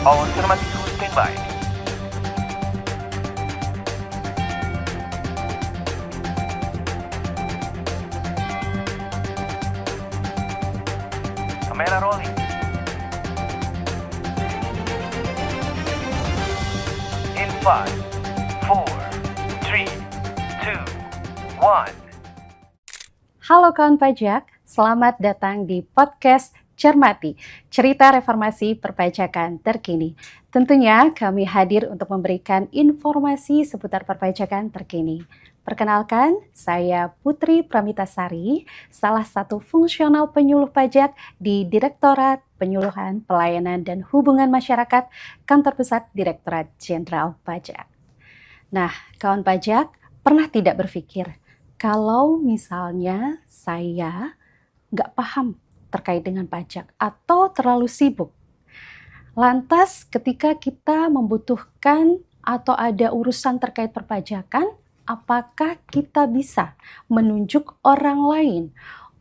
All cermatiku standby. Kamera rolling. In 5, 4, 3, 2, 1. Halo kawan pajak, selamat datang di podcast Cermati, cerita reformasi perpajakan terkini. Tentunya kami hadir untuk memberikan informasi seputar perpajakan terkini. Perkenalkan, saya Putri Pramitasari, salah satu fungsional penyuluh pajak di Direktorat Penyuluhan Pelayanan dan Hubungan Masyarakat, Kantor Pusat Direktorat Jenderal Pajak. Nah, kawan pajak, pernah tidak berpikir, kalau misalnya saya nggak paham terkait dengan pajak atau terlalu sibuk. Lantas ketika kita membutuhkan atau ada urusan terkait perpajakan, apakah kita bisa menunjuk orang lain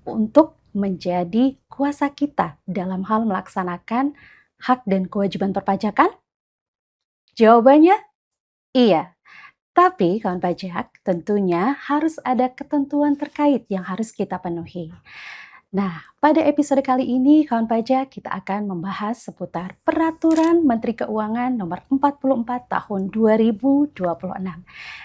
untuk menjadi kuasa kita dalam hal melaksanakan hak dan kewajiban perpajakan? Jawabannya iya. Tapi kawan pajak tentunya harus ada ketentuan terkait yang harus kita penuhi. Nah, pada episode kali ini kawan pajak kita akan membahas seputar Peraturan Menteri Keuangan Nomor 44 Tahun 2026.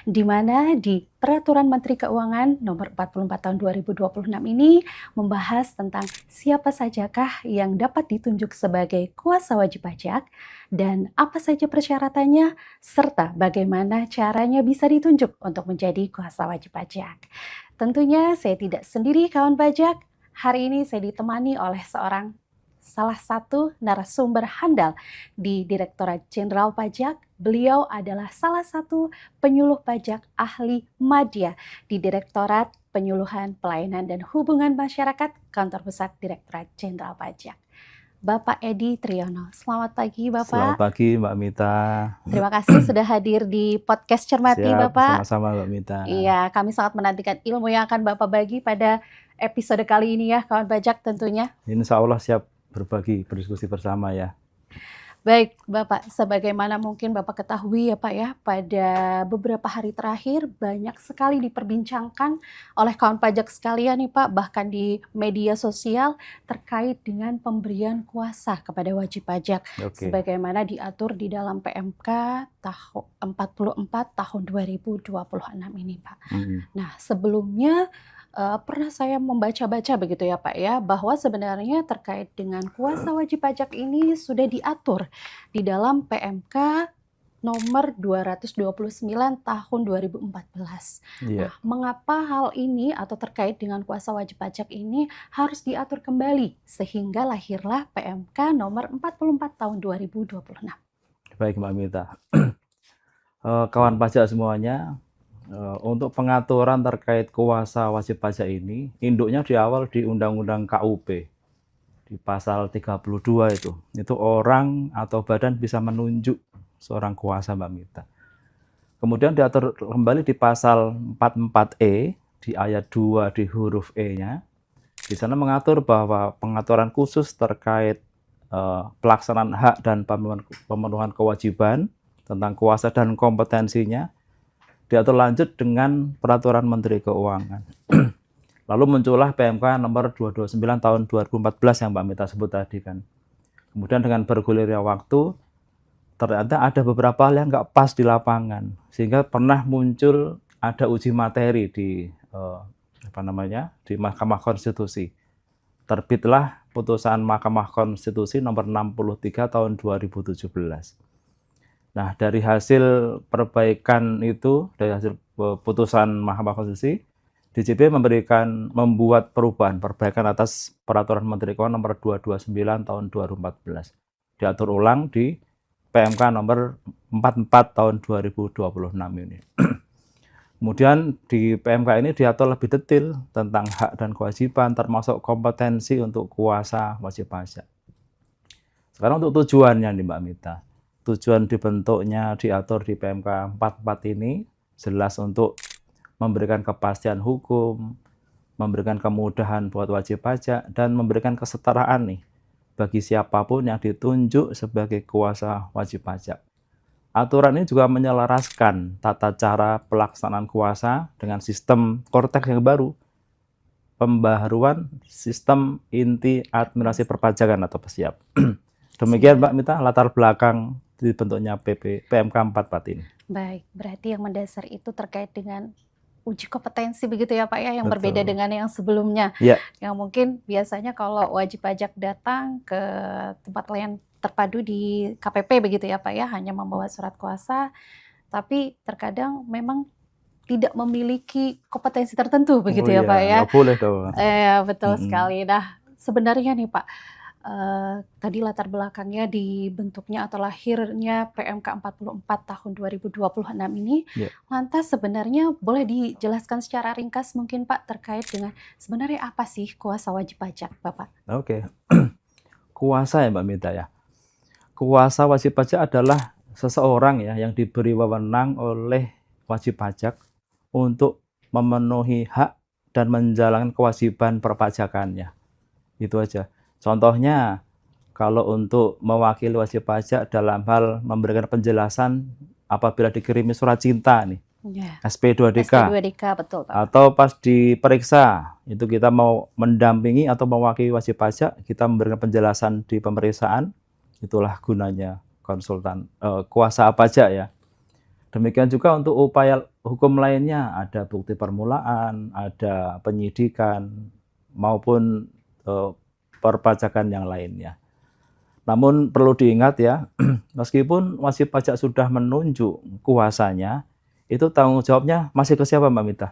Di mana di Peraturan Menteri Keuangan Nomor 44 Tahun 2026 ini membahas tentang siapa sajakah yang dapat ditunjuk sebagai kuasa wajib pajak dan apa saja persyaratannya serta bagaimana caranya bisa ditunjuk untuk menjadi kuasa wajib pajak. Tentunya saya tidak sendiri kawan pajak. Hari ini saya ditemani oleh salah satu narasumber handal di Direktorat Jenderal Pajak. Beliau adalah salah satu penyuluh pajak ahli madya di Direktorat Penyuluhan Pelayanan dan Hubungan Masyarakat, Kantor Pusat Direktorat Jenderal Pajak. Bapak Edi Triyono. Selamat pagi Bapak. Selamat pagi Mbak Mita. Terima kasih sudah hadir di podcast Cermati Bapak. Sama-sama Mbak Mita. Iya, kami sangat menantikan ilmu yang akan Bapak bagi pada episode kali ini ya, kawan pajak tentunya. Insya Allah siap berbagi, berdiskusi bersama ya. Baik, Bapak, sebagaimana mungkin Bapak ketahui ya Pak ya, pada beberapa hari terakhir banyak sekali diperbincangkan oleh kawan pajak sekalian nih Pak, bahkan di media sosial terkait dengan pemberian kuasa kepada wajib pajak. Oke. Sebagaimana diatur di dalam PMK tahun 44 tahun 2026 ini Pak. Nah, sebelumnya pernah saya membaca-baca begitu ya Pak ya, bahwa sebenarnya terkait dengan kuasa wajib pajak ini sudah diatur di dalam PMK nomor 229 tahun 2014. Iya. Nah, mengapa hal ini atau terkait dengan kuasa wajib pajak ini harus diatur kembali sehingga lahirlah PMK nomor 44 tahun 2026. Baik Mbak Mita. Kawan pajak semuanya, untuk pengaturan terkait kuasa wajib pajak ini, induknya di awal di Undang-Undang KUP, di pasal 32 itu orang atau badan bisa menunjuk seorang kuasa Mbak Mita. Kemudian diatur kembali di pasal 44E, di ayat 2 di huruf E-nya, di sana mengatur bahwa pengaturan khusus terkait pelaksanaan hak dan pemenuhan kewajiban tentang kuasa dan kompetensinya diatur lanjut dengan Peraturan Menteri Keuangan. Lalu muncullah PMK nomor 229 tahun 2014 yang Mbak Mita sebut tadi kan. Kemudian dengan bergulirnya waktu, ternyata ada beberapa hal yang nggak pas di lapangan. Sehingga pernah muncul ada uji materi di di Mahkamah Konstitusi. Terbitlah putusan Mahkamah Konstitusi nomor 63 tahun 2017. Nah, dari hasil perbaikan itu, dari hasil putusan Mahkamah Konstitusi, DJP membuat perbaikan atas Peraturan Menteri Keuangan nomor 229 tahun 2014. Diatur ulang di PMK nomor 44 tahun 2026 ini. Kemudian di PMK ini diatur lebih detail tentang hak dan kewajiban, termasuk kompetensi untuk kuasa wajib pajak. Sekarang untuk tujuannya nih Mbak Mita. Tujuan dibentuknya diatur di PMK 44 ini jelas untuk memberikan kepastian hukum, memberikan kemudahan buat wajib pajak, dan memberikan kesetaraan nih bagi siapapun yang ditunjuk sebagai kuasa wajib pajak. Aturan ini juga menyelaraskan tata cara pelaksanaan kuasa dengan sistem Kortex yang baru, pembaharuan sistem inti administrasi perpajakan atau PESIAP. Demikian Mbak Mita latar belakang dibentuknya PMK 44 ini. Baik, berarti yang mendasar itu terkait dengan uji kompetensi begitu ya Pak ya, yang berbeda Betul. dengan yang sebelumnya. Ya. Yang mungkin biasanya kalau wajib pajak datang ke tempat layan terpadu di KPP begitu ya Pak ya, hanya membawa surat kuasa, tapi terkadang memang tidak memiliki kompetensi tertentu begitu ya Pak ya. Nggak boleh dong. Betul sekali. Nah, sebenarnya nih Pak, tadi latar belakangnya dibentuknya atau lahirnya PMK 44 tahun 2026 ini, Ya. lantas sebenarnya boleh dijelaskan secara ringkas mungkin Pak terkait dengan sebenarnya apa sih kuasa wajib pajak Bapak? Oke. Kuasa ya Mbak Mita ya. Kuasa wajib pajak adalah seseorang ya yang diberi wewenang oleh wajib pajak untuk memenuhi hak dan menjalankan kewajiban perpajakannya. Itu aja. Contohnya, kalau untuk mewakili wajib pajak dalam hal memberikan penjelasan apabila dikirimi surat cinta nih, Ya. SP2DK, SP2DK betul Pak. atau pas diperiksa, itu kita mau mendampingi atau mewakili wajib pajak, kita memberikan penjelasan di pemeriksaan, itulah gunanya konsultan kuasa pajak ya. Demikian juga untuk upaya hukum lainnya, ada bukti permulaan, ada penyidikan, maupun perpajakan yang lainnya. Namun perlu diingat ya, meskipun wajib pajak sudah menunjuk kuasanya, itu tanggung jawabnya masih ke siapa Mbak Mita?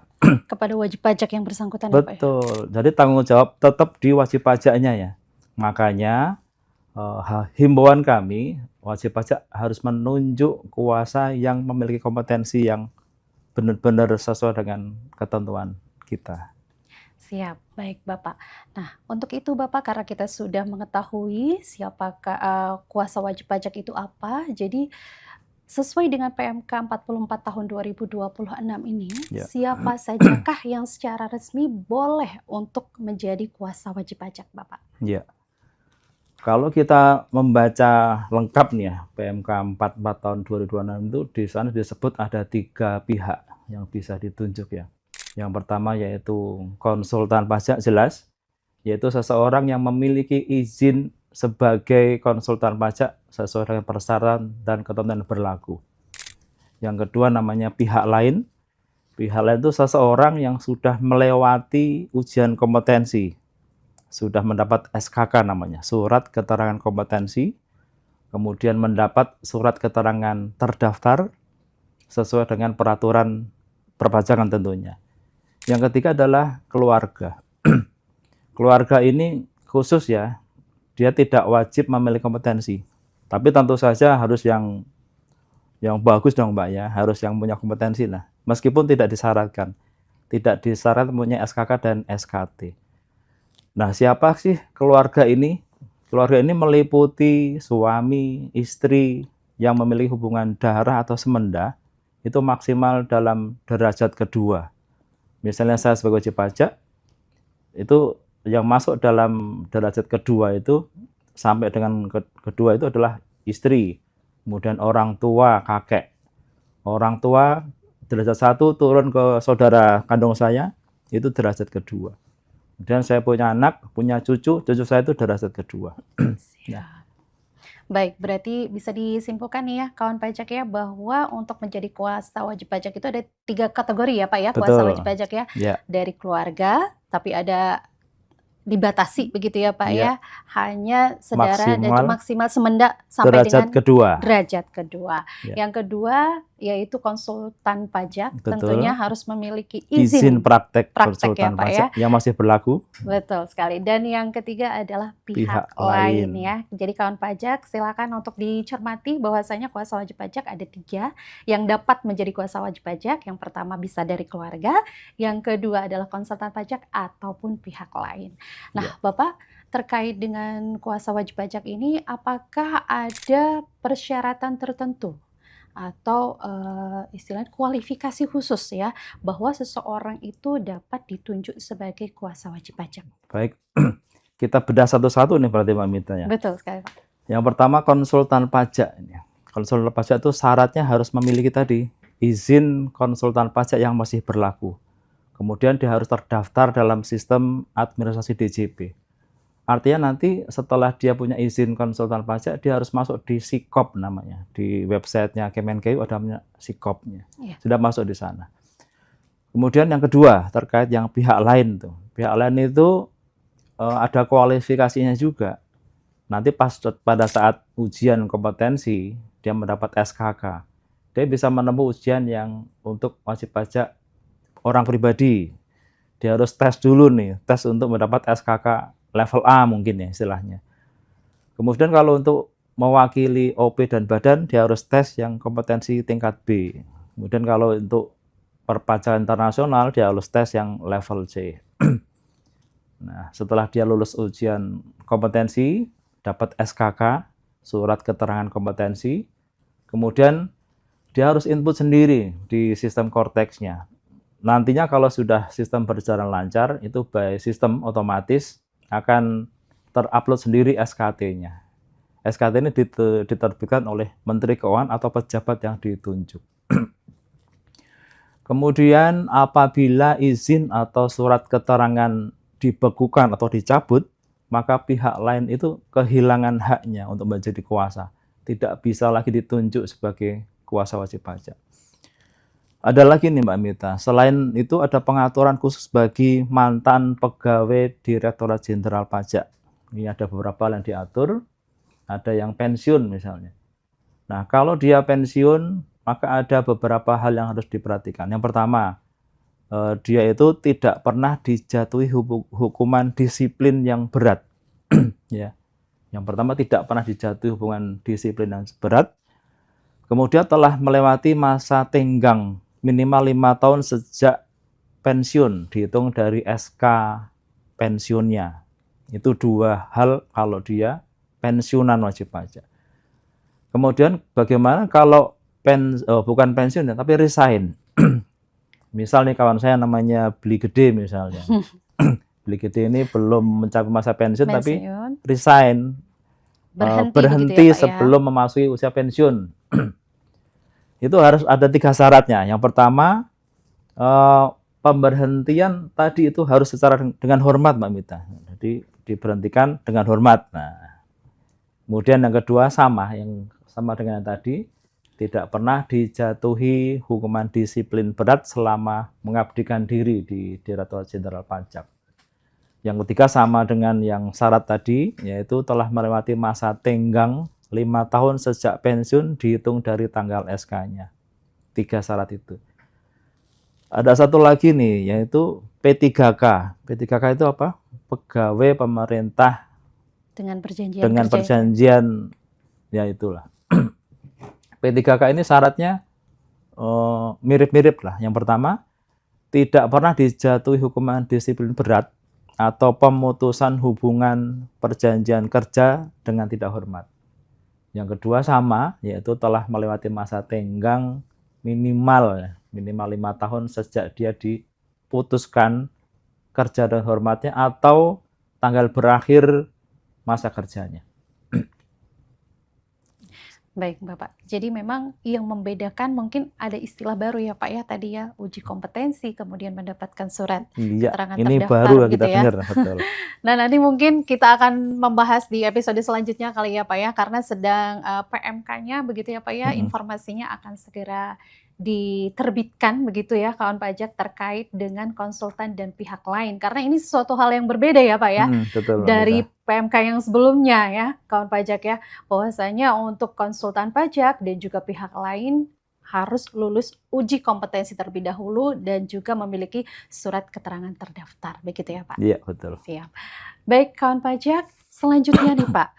Kepada wajib pajak yang bersangkutan ya Pak ya? Betul, jadi tanggung jawab tetap di wajib pajaknya ya. Makanya himbauan kami, wajib pajak harus menunjuk kuasa yang memiliki kompetensi yang benar-benar sesuai dengan ketentuan kita. Siap, baik Bapak. Nah, untuk itu Bapak, karena kita sudah mengetahui siapakah kuasa wajib pajak itu apa, jadi sesuai dengan PMK 44 tahun 2026 ini, Ya. siapa sajakah yang secara resmi boleh untuk menjadi kuasa wajib pajak Bapak? Ya. Kalau kita membaca lengkap nih ya, PMK 44 tahun 2026 itu di sana disebut ada 3 pihak yang bisa ditunjuk ya. Yang pertama yaitu konsultan pajak jelas, yaitu seseorang yang memiliki izin sebagai konsultan pajak sesuai dengan persyaratan dan ketentuan berlaku. Yang kedua namanya pihak lain. Pihak lain itu seseorang yang sudah melewati ujian kompetensi, sudah mendapat SKK namanya, surat keterangan kompetensi, kemudian mendapat surat keterangan terdaftar sesuai dengan peraturan perpajakan tentunya. Yang ketiga adalah keluarga. Keluarga ini khusus ya, dia tidak wajib memiliki kompetensi, tapi tentu saja harus yang bagus dong Mbak ya, harus yang punya kompetensi lah, meskipun tidak disyaratkan punya SKK dan SKT. Nah, siapa sih keluarga ini? Keluarga ini meliputi suami, istri yang memiliki hubungan darah atau semenda, itu maksimal dalam derajat kedua. Misalnya saya sebagai wajib pajak, itu yang masuk dalam derajat kedua itu sampai dengan kedua itu adalah istri, kemudian orang tua, kakek. Orang tua derajat 1 turun ke saudara kandung saya, itu derajat kedua. Kemudian saya punya anak, punya cucu saya itu derajat kedua. Siap. Baik, berarti bisa disimpulkan nih ya kawan pajak ya, bahwa untuk menjadi kuasa wajib pajak itu ada 3 kategori ya Pak ya, kuasa Betul. wajib pajak ya. Ya. Dari keluarga, tapi ada dibatasi begitu ya Pak ya, hanya saudara dan maksimal semenda sampai derajat dengan kedua. Derajat kedua. Ya. Yang kedua yaitu konsultan pajak, Betul. tentunya harus memiliki izin praktek ya konsultan Pak pajak yang masih berlaku. Betul sekali. Dan yang ketiga adalah pihak lain ya. Jadi kawan pajak silakan untuk dicermati bahwasanya kuasa wajib pajak ada 3 yang dapat menjadi kuasa wajib pajak. Yang pertama bisa dari keluarga, yang kedua adalah konsultan pajak ataupun pihak lain. Nah, Bapak terkait dengan kuasa wajib pajak ini, apakah ada persyaratan tertentu atau istilahnya kualifikasi khusus ya, bahwa seseorang itu dapat ditunjuk sebagai kuasa wajib pajak? Baik, kita bedah satu-satu nih berarti Mbak Mita ya. Betul sekali, Pak. Yang pertama konsultan pajak ini. Konsultan pajak itu syaratnya harus memiliki tadi izin konsultan pajak yang masih berlaku. Kemudian dia harus terdaftar dalam sistem administrasi DJP. Artinya nanti setelah dia punya izin konsultan pajak, dia harus masuk di Sikop namanya. Di websitenya Kemenkeu ada namanya Sikopnya. Sudah masuk di sana. Kemudian yang kedua terkait yang pihak lain tuh. Pihak lain itu ada kualifikasinya juga. Nanti pada saat ujian kompetensi dia mendapat SKK, dia bisa menempuh ujian yang untuk wajib pajak orang pribadi. Dia harus tes dulu nih, tes untuk mendapat SKK level A mungkin ya istilahnya. Kemudian kalau untuk mewakili OP dan badan, dia harus tes yang kompetensi tingkat B. Kemudian kalau untuk perpajakan internasional, dia harus tes yang level C. Nah, setelah dia lulus ujian kompetensi, dapat SKK, surat keterangan kompetensi, kemudian dia harus input sendiri di sistem Cortex-nya. Nantinya kalau sudah sistem berjalan lancar, itu by sistem otomatis akan terupload sendiri SKT-nya. SKT ini diterbitkan oleh Menteri Keuangan atau pejabat yang ditunjuk. Kemudian apabila izin atau surat keterangan dibekukan atau dicabut, maka pihak lain itu kehilangan haknya untuk menjadi kuasa. Tidak bisa lagi ditunjuk sebagai kuasa wajib pajak. Ada lagi nih Mbak Mita, selain itu ada pengaturan khusus bagi mantan pegawai Direktorat Jenderal Pajak. Ini ada beberapa yang diatur, ada yang pensiun misalnya. Nah, kalau dia pensiun, maka ada beberapa hal yang harus diperhatikan. Yang pertama, dia itu tidak pernah dijatuhi hukuman disiplin yang berat. Ya. Yang pertama, tidak pernah dijatuhi hukuman disiplin yang berat. Kemudian telah melewati masa tenggang minimal 5 tahun sejak pensiun, dihitung dari SK pensiunnya. Itu dua hal kalau dia pensiunan wajib pajak. Kemudian bagaimana kalau bukan pensiun ya, tapi resign. Misal nih kawan saya namanya Beli Gede misalnya. Beli Gede ini belum mencapai masa pensiun, tapi resign. Berhenti gitu ya, Pak, sebelum memasuki usia pensiun. Itu harus ada 3 syaratnya. Yang pertama, pemberhentian tadi itu harus secara dengan hormat, Mbak Mita. Jadi diberhentikan dengan hormat. Nah, kemudian yang kedua sama dengan yang tadi, tidak pernah dijatuhi hukuman disiplin berat selama mengabdikan diri di Direktorat Jenderal Pajak. Yang ketiga sama dengan yang syarat tadi, yaitu telah melewati masa tenggang 5 tahun sejak pensiun dihitung dari tanggal SK-nya. 3 syarat itu. Ada satu lagi nih, yaitu P3K. P3K itu apa? Pegawai pemerintah dengan perjanjian, ya itulah. P3K ini syaratnya mirip-mirip lah. Yang pertama, tidak pernah dijatuhi hukuman disiplin berat atau pemutusan hubungan perjanjian kerja dengan tidak hormat. Yang kedua sama, yaitu telah melewati masa tenggang minimal 5 tahun sejak dia diputuskan kerja dan hormatnya atau tanggal berakhir masa kerjanya. Baik, Bapak. Jadi memang yang membedakan mungkin ada istilah baru ya, Pak ya, tadi ya, uji kompetensi, kemudian mendapatkan surat keterangan ini terdaftar baru gitu kita ya. dengar, betul. Nah, nanti mungkin kita akan membahas di episode selanjutnya kali ya, Pak ya, karena sedang PMK-nya begitu ya, Pak ya, informasinya akan segera diterbitkan begitu ya, kawan pajak, terkait dengan konsultan dan pihak lain. Karena ini sesuatu hal yang berbeda ya, Pak ya, betul, dari PMK yang sebelumnya ya, kawan pajak ya, bahwasanya untuk konsultan pajak dan juga pihak lain harus lulus uji kompetensi terlebih dahulu dan juga memiliki surat keterangan terdaftar, begitu ya Pak? Iya, betul. Siap. Baik, kawan pajak, selanjutnya nih Pak.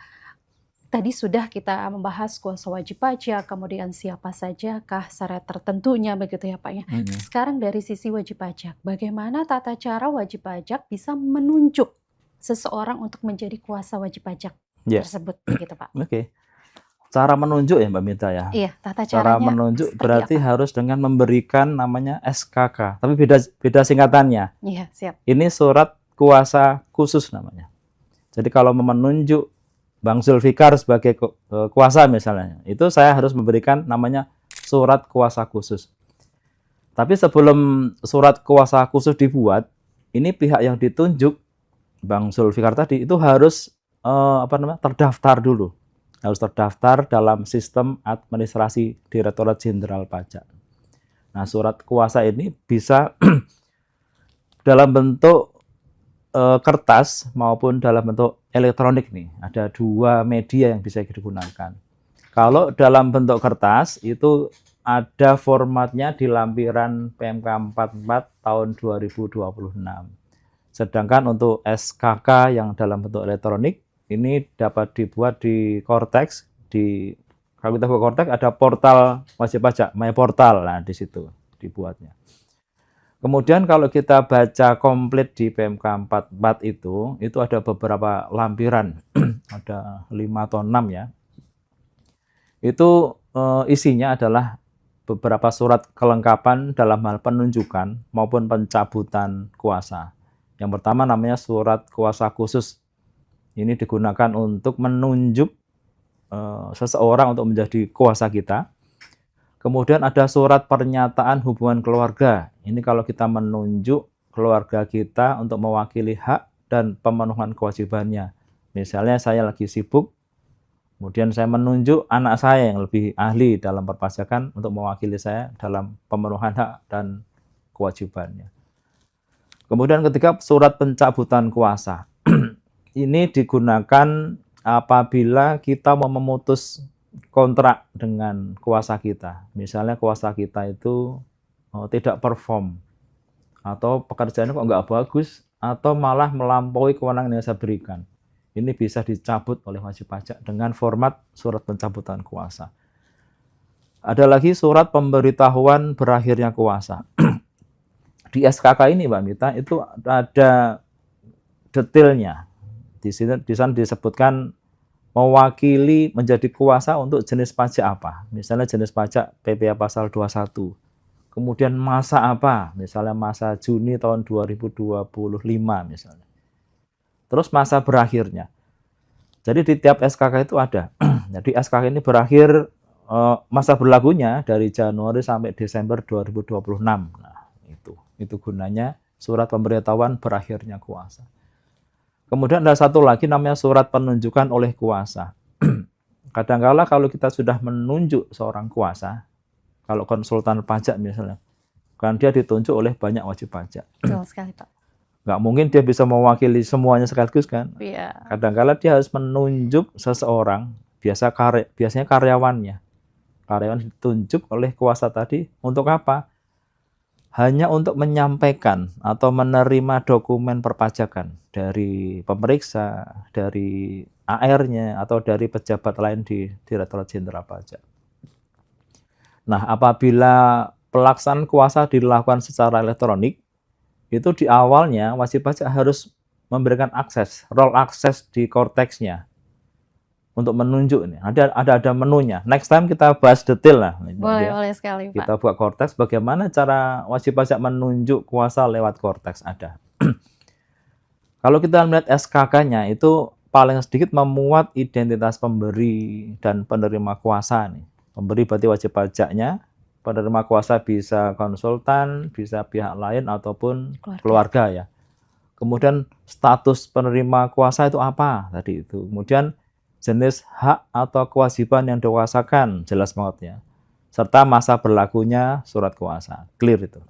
Tadi sudah kita membahas kuasa wajib pajak, kemudian siapa sajakah syarat tertentunya begitu ya Pak ya. Sekarang dari sisi wajib pajak, bagaimana tata cara wajib pajak bisa menunjuk seseorang untuk menjadi kuasa wajib pajak tersebut begitu Pak? Oke. Cara menunjuk ya Mbak Mita ya. Iya, tata Cara caranya. menunjuk berarti harus dengan memberikan namanya SKK, tapi beda singkatannya. Iya, siap. Ini surat kuasa khusus namanya. Jadi kalau menunjuk Bang Zulfikar sebagai kuasa misalnya, itu saya harus memberikan namanya surat kuasa khusus. Tapi sebelum surat kuasa khusus dibuat, ini pihak yang ditunjuk Bang Zulfikar tadi itu harus terdaftar dulu. Harus terdaftar dalam sistem administrasi Direktorat Jenderal Pajak. Nah, surat kuasa ini bisa dalam bentuk kertas maupun dalam bentuk elektronik nih. Ada dua media yang bisa digunakan. Kalau dalam bentuk kertas itu ada formatnya di lampiran PMK 44 tahun 2026. Sedangkan untuk SKK yang dalam bentuk elektronik ini dapat dibuat di Cortex. Kalau kita buat Cortex ada portal wajib pajak, My Portal. Nah, di situ dibuatnya. Kemudian kalau kita baca komplit di PMK 44 itu ada beberapa lampiran, ada 5 atau 6 ya. Itu isinya adalah beberapa surat kelengkapan dalam hal penunjukan maupun pencabutan kuasa. Yang pertama namanya surat kuasa khusus. Ini digunakan untuk menunjuk seseorang untuk menjadi kuasa kita. Kemudian ada surat pernyataan hubungan keluarga. Ini kalau kita menunjuk keluarga kita untuk mewakili hak dan pemenuhan kewajibannya. Misalnya saya lagi sibuk, kemudian saya menunjuk anak saya yang lebih ahli dalam perpajakan untuk mewakili saya dalam pemenuhan hak dan kewajibannya. Kemudian ketiga, surat pencabutan kuasa. Ini digunakan apabila kita mau memutus kontrak dengan kuasa kita. Misalnya kuasa kita itu tidak perform, atau pekerjaannya kok nggak bagus, atau malah melampaui kewenangan yang saya berikan. Ini bisa dicabut oleh wajib pajak dengan format surat pencabutan kuasa. Ada lagi surat pemberitahuan berakhirnya kuasa. Di SKK ini Mbak Mita itu ada detailnya. Di sana disebutkan mewakili menjadi kuasa untuk jenis pajak apa. Misalnya jenis pajak PPh pasal 21. Kemudian masa apa? Misalnya masa Juni tahun 2025 misalnya. Terus masa berakhirnya. Jadi di tiap SKK itu ada. Jadi SKK ini berakhir masa berlakunya dari Januari sampai Desember 2026. Nah, itu gunanya surat pemberitahuan berakhirnya kuasa. Kemudian ada satu lagi namanya surat penunjukan oleh kuasa. Kadangkala kalau kita sudah menunjuk seorang kuasa, kalau konsultan pajak misalnya, kan dia ditunjuk oleh banyak wajib pajak. Betul sekali, Pak. Nggak mungkin dia bisa mewakili semuanya sekaligus kan. Iya. Kadangkala dia harus menunjuk seseorang, biasanya karyawannya. Karyawan ditunjuk oleh kuasa tadi untuk apa? Hanya untuk menyampaikan atau menerima dokumen perpajakan dari pemeriksa, dari AR-nya, atau dari pejabat lain di Direktorat Jenderal Pajak. Nah, apabila pelaksanaan kuasa dilakukan secara elektronik, itu di awalnya wajib pajak harus memberikan akses, role akses di Cortex-nya untuk menunjuk ini. Ada menunya. Next time kita bahas detail lah. Boleh sekali, Pak. Kita buat Cortex, bagaimana cara wajib pajak menunjuk kuasa lewat Cortex ada. Kalau kita melihat SKK-nya itu paling sedikit memuat identitas pemberi dan penerima kuasa nih. Pemberi berarti wajib pajaknya, penerima kuasa bisa konsultan, bisa pihak lain ataupun keluarga ya. Kemudian status penerima kuasa itu apa tadi itu. Kemudian jenis hak atau kewajiban yang dikuasakan, jelas banget ya. Serta masa berlakunya surat kuasa, clear itu.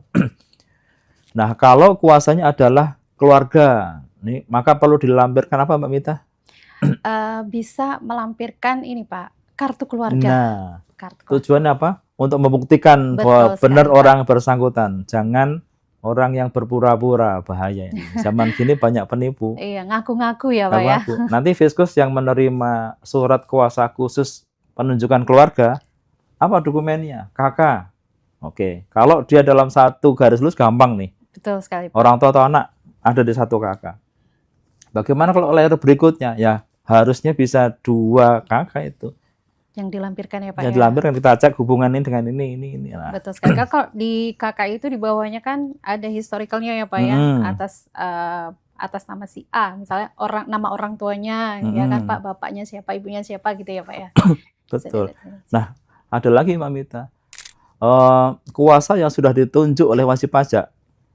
Nah, kalau kuasanya adalah keluarga, nih, maka perlu dilampirkan apa Mbak Mita? Bisa melampirkan ini Pak, kartu keluarga. Nah, kartu tujuannya apa? Untuk membuktikan bahwa benar orang bersangkutan. Jangan orang yang berpura-pura, bahaya ini. Zaman kini banyak penipu. Iya, ngaku-ngaku ya Pak ya. Nanti Fiskus yang menerima surat kuasa khusus penunjukan keluarga, apa dokumennya? KK. Oke, kalau dia dalam satu garis lurus gampang nih. Betul sekali Pak. Orang tua atau anak ada di satu KK. Bagaimana kalau layer berikutnya? Ya, harusnya bisa 2 KK itu. Yang dilampirkan ya Pak. Yang dilampirkan kita cek hubungan ini dengan ini. Nah. Betul sekali. Kalau di KK itu di bawahnya kan ada historicalnya ya Pak ya, atas atas nama si A, misalnya nama orang tuanya, ya kan Pak, Mm-mm. bapaknya siapa, ibunya siapa gitu ya Pak ya. Bisa Betul. dilihat dari situ. Nah, ada lagi Mbak Mita. Kuasa yang sudah ditunjuk oleh wajib pajak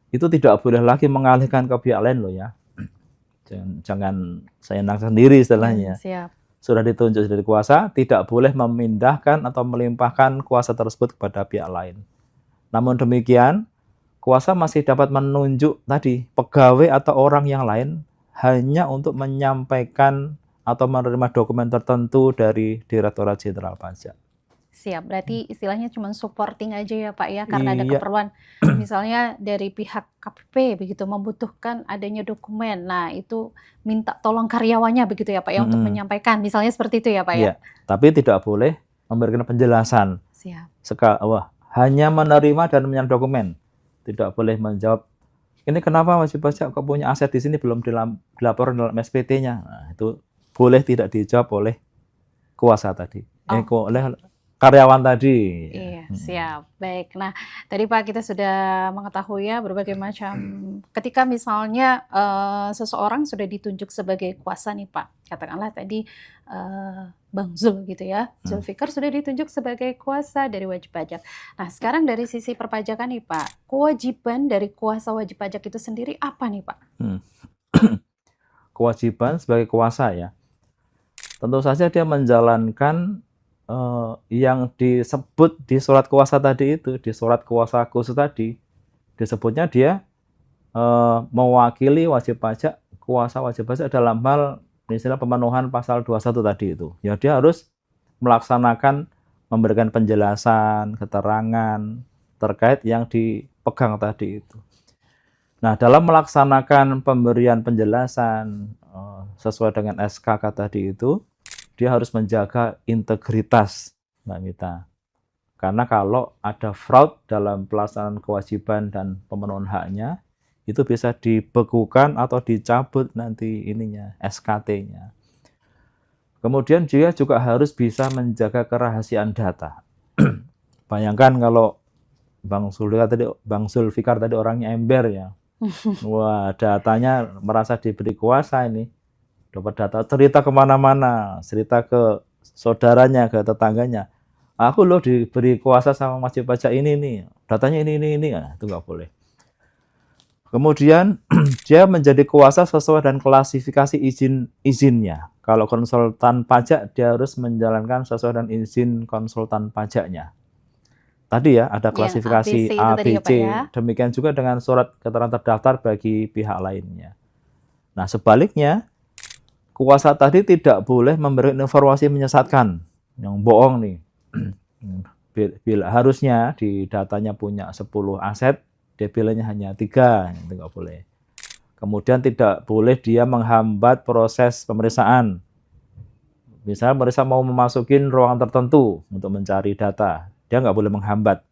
itu tidak boleh lagi mengalihkan ke pihak lain loh ya. Jangan saya enak sendiri istilahnya. Siap. Sudah ditunjuk dari kuasa, tidak boleh memindahkan atau melimpahkan kuasa tersebut kepada pihak lain. Namun demikian, kuasa masih dapat menunjuk tadi pegawai atau orang yang lain hanya untuk menyampaikan atau menerima dokumen tertentu dari Direktorat Jenderal Pajak. Siap, berarti istilahnya cuma supporting aja ya Pak ya, karena ada Iya. keperluan misalnya dari pihak KPP begitu membutuhkan adanya dokumen. Nah, itu minta tolong karyawannya begitu ya Pak ya untuk Mm-mm. menyampaikan. Misalnya seperti itu ya Pak ya. Iya, tapi tidak boleh memberikan penjelasan. Siap. Hanya menerima dan menyerahkan dokumen. Tidak boleh menjawab, ini kenapa wajib pajak kok punya aset di sini belum dilaporkan dalam SPT-nya. Nah, itu boleh tidak dijawab oleh kuasa tadi. Oleh karyawan tadi. Iya, siap. Baik. Nah, tadi Pak kita sudah mengetahui ya berbagai macam ketika misalnya seseorang sudah ditunjuk sebagai kuasa nih Pak. Katakanlah tadi Bang Zul gitu ya. Zulfikar sudah ditunjuk sebagai kuasa dari wajib pajak. Nah, sekarang dari sisi perpajakan nih Pak, kewajiban dari kuasa wajib pajak itu sendiri apa nih Pak? Kewajiban sebagai kuasa ya. Tentu saja dia menjalankan yang disebut di surat kuasa tadi itu, di surat kuasa khusus tadi, disebutnya dia mewakili wajib pajak, kuasa wajib pajak dalam hal misalnya pemenuhan pasal 21 tadi itu. Ya dia harus melaksanakan, memberikan penjelasan, keterangan terkait yang dipegang tadi itu. Nah, dalam melaksanakan pemberian penjelasan sesuai dengan SKK tadi itu, dia harus menjaga integritas, Mbak Mita. Karena kalau ada fraud dalam pelaksanaan kewajiban dan pemenuhan haknya, itu bisa dibekukan atau dicabut nanti SKT-nya. Kemudian dia juga harus bisa menjaga kerahasiaan data. Bayangkan kalau Bang Zulfikar tadi orangnya ember ya. Wah, datanya merasa diberi kuasa ini. Dapat data, cerita kemana-mana, cerita ke saudaranya, ke tetangganya. Aku loh diberi kuasa sama wajib pajak ini nih, datanya ini. Nah, itu nggak boleh. Kemudian dia menjadi kuasa sesuai dengan klasifikasi izinnya. Kalau konsultan pajak dia harus menjalankan sesuai dengan izin konsultan pajaknya. Tadi ya ada klasifikasi A, B, C. Demikian juga dengan surat keterangan terdaftar bagi pihak lainnya. Nah, sebaliknya kuasa tadi tidak boleh memberikan informasi menyesatkan, yang bohong nih. Bila harusnya di datanya punya 10 aset, DBL-nya hanya 3, itu nggak boleh. Kemudian tidak boleh dia menghambat proses pemeriksaan. Misalnya mereka mau memasukin ruangan tertentu untuk mencari data, dia nggak boleh menghambat.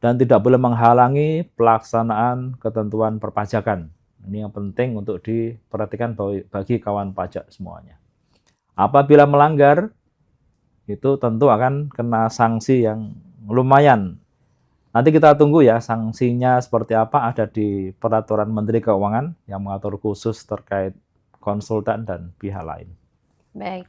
Dan tidak boleh menghalangi pelaksanaan ketentuan perpajakan. Ini yang penting untuk diperhatikan bagi kawan pajak semuanya. Apabila melanggar, itu tentu akan kena sanksi yang lumayan. Nanti kita tunggu ya sanksinya seperti apa, ada di Peraturan Menteri Keuangan yang mengatur khusus terkait konsultan dan pihak lain. Baik.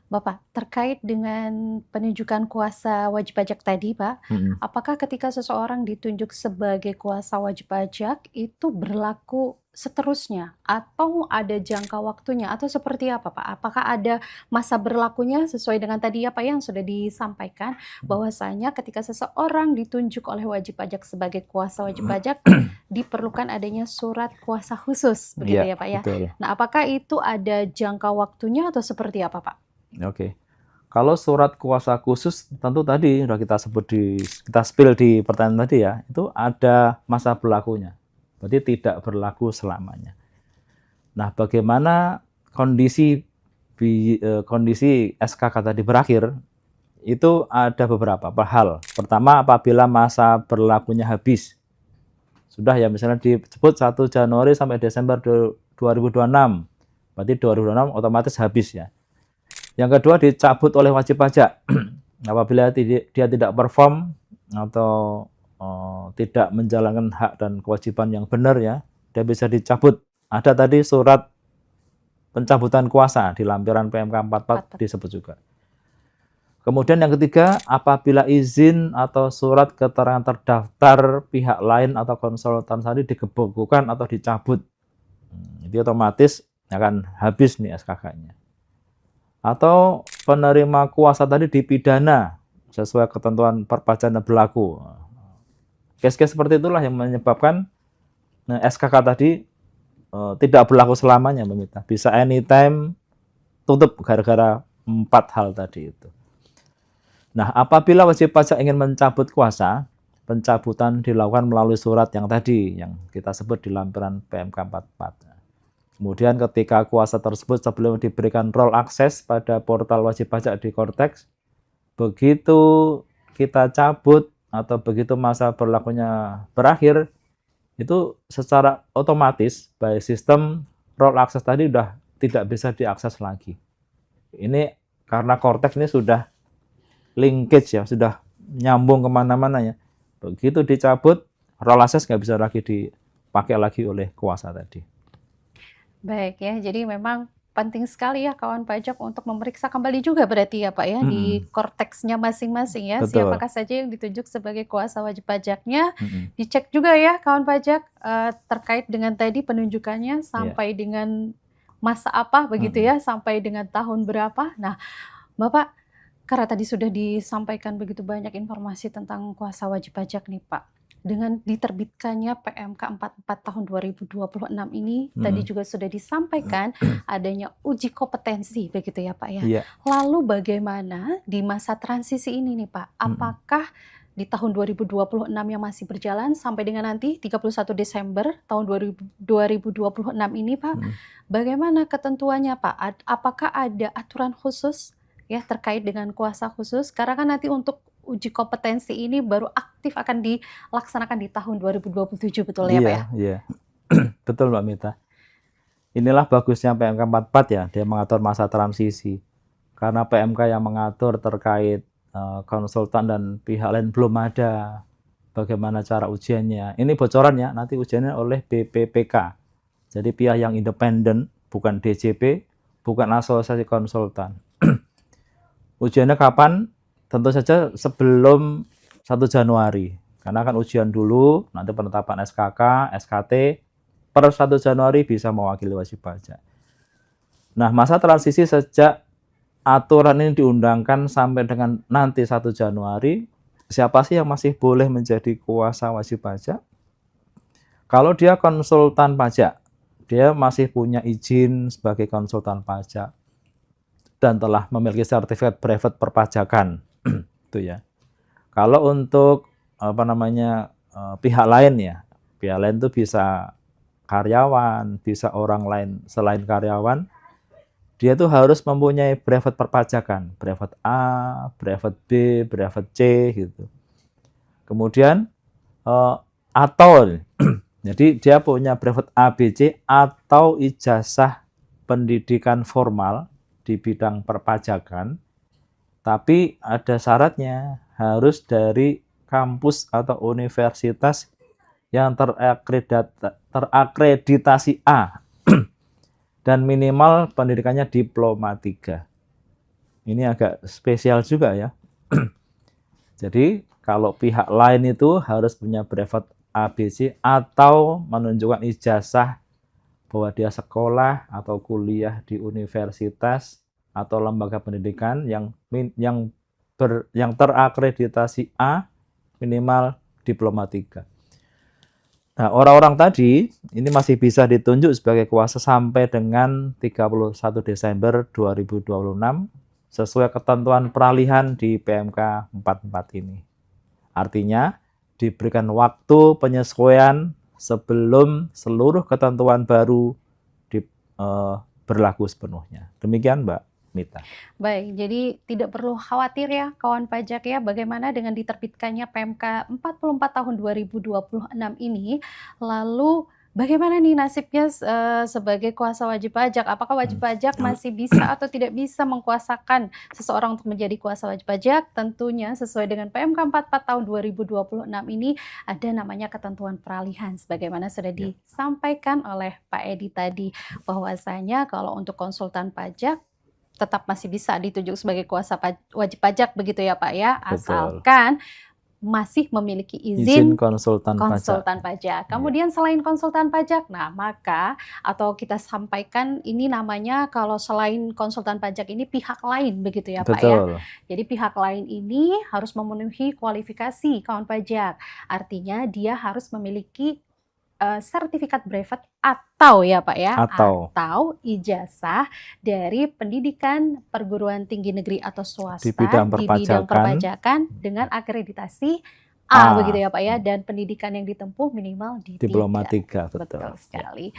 Bapak, terkait dengan penunjukan kuasa wajib pajak tadi, Pak, apakah ketika seseorang ditunjuk sebagai kuasa wajib pajak itu berlaku seterusnya atau ada jangka waktunya atau seperti apa, Pak? Apakah ada masa berlakunya sesuai dengan tadi ya, Pak, yang sudah disampaikan bahwasanya ketika seseorang ditunjuk oleh wajib pajak sebagai kuasa wajib pajak diperlukan adanya surat kuasa khusus, begitu ya, Pak ya? Betul. Nah, apakah itu ada jangka waktunya atau seperti apa, Pak? Oke. Kalau surat kuasa khusus tentu tadi sudah kita spill di pertanyaan tadi ya, itu ada masa berlakunya. Berarti tidak berlaku selamanya. Nah, bagaimana kondisi SKK tadi berakhir? Itu ada beberapa hal. Pertama, apabila masa berlakunya habis. Sudah ya, misalnya disebut 1 Januari sampai Desember 2026. Berarti 2026 otomatis habis ya. Yang kedua, dicabut oleh wajib pajak. Apabila dia tidak perform atau tidak menjalankan hak dan kewajiban yang benar ya, dia bisa dicabut ada tadi surat pencabutan kuasa di lampiran PMK 44 disebut juga. Kemudian yang ketiga, apabila izin atau surat keterangan terdaftar pihak lain atau konsultan tadi digebukan atau dicabut, itu otomatis akan habis nih SKK-nya. Atau penerima kuasa tadi dipidana sesuai ketentuan perpajakan berlaku. Case-case seperti itulah yang menyebabkan SKK tadi tidak berlaku selamanya, Mbak Mita. Bisa anytime tutup gara-gara 4 hal tadi itu. Nah, apabila wajib pajak ingin mencabut kuasa, pencabutan dilakukan melalui surat yang tadi, yang kita sebut di lampiran PMK 44. Kemudian ketika kuasa tersebut sebelum diberikan role akses pada portal wajib pajak di Kortex, begitu kita cabut atau begitu masa berlakunya berakhir, itu secara otomatis by sistem role akses tadi sudah tidak bisa diakses lagi. Ini karena Kortex ini sudah linkage ya, sudah nyambung kemana-mana ya. Begitu dicabut, role akses nggak bisa lagi dipakai lagi oleh kuasa tadi. Baik ya, jadi memang penting sekali ya kawan pajak untuk memeriksa kembali juga berarti ya Pak ya di korteksnya masing-masing ya. Betul. Siapakah saja yang ditunjuk sebagai kuasa wajib pajaknya. Dicek juga ya kawan pajak terkait dengan tadi penunjukannya sampai dengan masa apa begitu ya, sampai dengan tahun berapa. Nah Bapak, karena tadi sudah disampaikan begitu banyak informasi tentang kuasa wajib pajak nih Pak. Dengan diterbitkannya PMK 44 tahun 2026 ini, tadi juga sudah disampaikan adanya uji kompetensi begitu ya Pak ya. Lalu bagaimana di masa transisi ini nih Pak? Apakah di tahun 2026 yang masih berjalan sampai dengan nanti 31 Desember tahun 2026 ini Pak, bagaimana ketentuannya Pak? Apakah ada aturan khusus ya terkait dengan kuasa khusus? Karena kan nanti untuk uji kompetensi ini baru aktif akan dilaksanakan di tahun 2027, betul ya Pak ya? Iya, betul Mbak Mita. Inilah bagusnya PMK 44 ya, dia mengatur masa transisi. Karena PMK yang mengatur terkait konsultan dan pihak lain belum ada bagaimana cara ujiannya. Ini bocoran ya, nanti ujiannya oleh BPPK. Jadi pihak yang independen, bukan DJP, bukan asosiasi konsultan. Ujiannya kapan? Tentu saja sebelum 1 Januari. Karena kan ujian dulu, nanti penetapan SKK, SKT, per 1 Januari bisa mewakili wajib pajak. Nah, masa transisi sejak aturan ini diundangkan sampai dengan nanti 1 Januari, siapa sih yang masih boleh menjadi kuasa wajib pajak? Kalau dia konsultan pajak, dia masih punya izin sebagai konsultan pajak dan telah memiliki sertifikat brevet perpajakan. Itu ya. Kalau untuk pihak lain ya, pihak lain itu bisa karyawan, bisa orang lain selain karyawan, dia tuh harus mempunyai brevet perpajakan, brevet A, brevet B, brevet C gitu. Kemudian atau jadi dia punya brevet A, B, C atau ijazah pendidikan formal di bidang perpajakan. Tapi ada syaratnya, harus dari kampus atau universitas yang terakreditasi A dan minimal pendidikannya diploma 3. Ini agak spesial juga ya. Jadi kalau pihak lain itu harus punya brevet ABC atau menunjukkan ijazah bahwa dia sekolah atau kuliah di universitas atau lembaga pendidikan yang terakreditasi A minimal diploma 3. Nah, orang-orang tadi ini masih bisa ditunjuk sebagai kuasa sampai dengan 31 Desember 2026 sesuai ketentuan peralihan di PMK 44 ini. Artinya diberikan waktu penyesuaian sebelum seluruh ketentuan baru berlaku sepenuhnya. Demikian Mbak Mita. Baik, jadi tidak perlu khawatir ya kawan pajak ya, bagaimana dengan diterbitkannya PMK 44 tahun 2026 ini, lalu Bagaimana nih nasibnya sebagai kuasa wajib pajak? Apakah wajib pajak masih bisa atau tidak bisa mengkuasakan seseorang untuk menjadi kuasa wajib pajak? Tentunya sesuai dengan PMK 44 tahun 2026 ini ada namanya ketentuan peralihan. Sebagaimana sudah disampaikan oleh Pak Edi tadi, bahwasanya kalau untuk konsultan pajak tetap masih bisa ditunjuk sebagai kuasa wajib pajak begitu ya Pak ya, Betul. asalkan masih memiliki izin konsultan konsultan pajak. pajak. Kemudian selain konsultan pajak, nah maka atau kita sampaikan ini namanya kalau selain konsultan pajak ini pihak lain begitu ya Pak ya. Betul. Jadi pihak lain ini harus memenuhi kualifikasi kawan pajak. Artinya dia harus memiliki sertifikat brevet atau ya Pak ya, atau ijazah dari pendidikan perguruan tinggi negeri atau swasta Di bidang perpajakan dengan akreditasi A begitu ya Pak ya, dan pendidikan yang ditempuh minimal di Diploma 3. 3, betul. Sekali.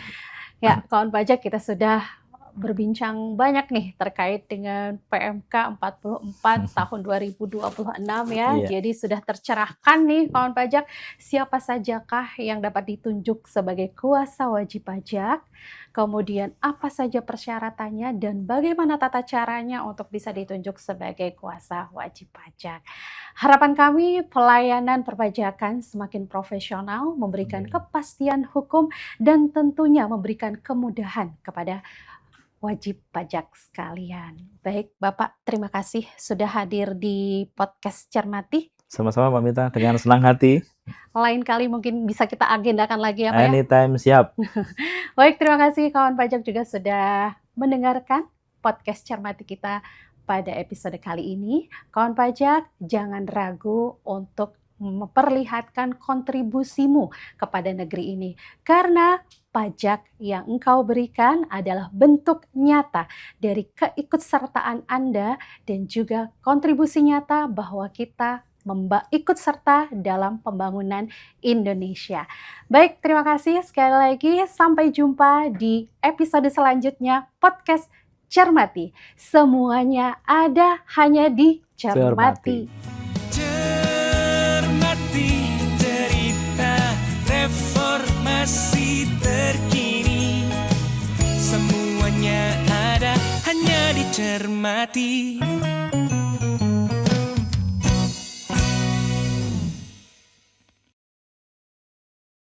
Ya, kawan pajak, kita sudah berbincang banyak nih terkait dengan PMK 44 tahun 2026 ya. Iya. Jadi sudah tercerahkan nih kawan pajak, siapa sajakah yang dapat ditunjuk sebagai kuasa wajib pajak, kemudian apa saja persyaratannya dan bagaimana tata caranya untuk bisa ditunjuk sebagai kuasa wajib pajak. Harapan kami pelayanan perpajakan semakin profesional, memberikan kepastian hukum dan tentunya memberikan kemudahan kepada wajib pajak sekalian. Baik, Bapak, terima kasih sudah hadir di podcast Cermati. Sama-sama Mbak Mita, dengan senang hati. Lain kali mungkin bisa kita agendakan lagi ya Pak ya. Anytime, siap. Baik, terima kasih kawan pajak juga sudah mendengarkan podcast Cermati kita pada episode kali ini. Kawan pajak, jangan ragu untuk memperlihatkan kontribusimu kepada negeri ini, karena pajak yang engkau berikan adalah bentuk nyata dari keikutsertaan Anda dan juga kontribusi nyata bahwa kita ikut serta dalam pembangunan Indonesia. Baik, terima kasih sekali lagi. Sampai jumpa di episode selanjutnya podcast Cermati. Semuanya ada hanya di Cermati. Cermati, cerita reformasi terkini. Semuanya ada hanya di Cermati.